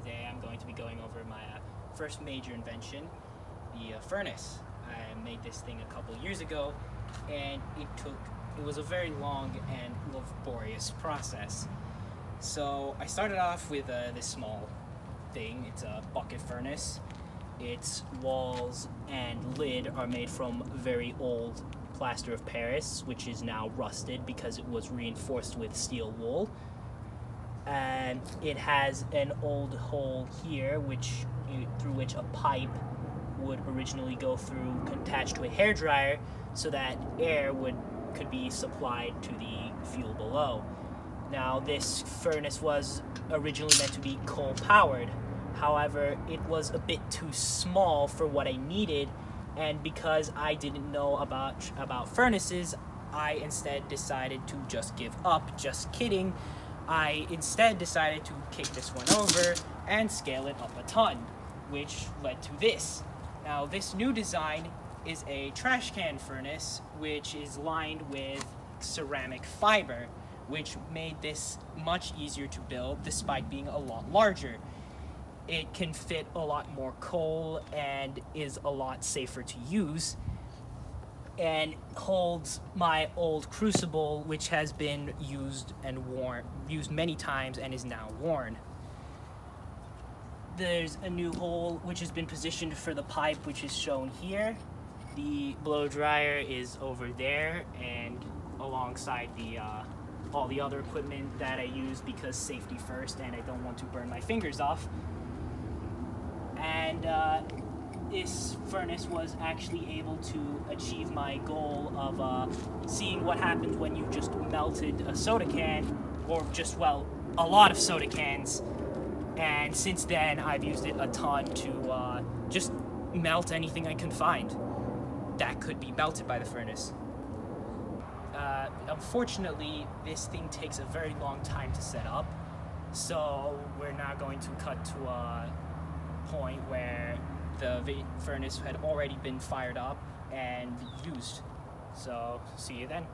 today I'm going to be going over my first major invention, the furnace. I made this thing a couple years ago, and it was a very long and laborious process. So I started off with this small thing. It's a bucket furnace. Its walls and lid are made from very old plaster of Paris, which is now rusted because it was reinforced with steel wool. And it has an old hole here through which a pipe would originally go through, attached to a hairdryer, so that air could be supplied to the fuel below. Now, this furnace was originally meant to be coal powered. However, it was a bit too small for what I needed, and because I didn't know about furnaces, I instead decided to just give up. Just kidding. I instead decided to kick this one over and scale it up a ton, which led to this. Now, this new design is a trash can furnace, which is lined with ceramic fiber, which made this much easier to build despite being a lot larger. It can fit a lot more coal and is a lot safer to use, and holds my old crucible, which has been used many times and is now worn. There's a new hole which has been positioned for the pipe, which is shown here. The blow dryer is over there and alongside all the other equipment that I use, because safety first and I don't want to burn my fingers off. And this furnace was actually able to achieve my goal of seeing what happened when you just melted a soda can, or just, well, a lot of soda cans. And since then, I've used it a ton to just melt anything I can find that could be melted by the furnace. Unfortunately, this thing takes a very long time to set up, so we're now going to cut to a point where the furnace had already been fired up and used. So, see you then.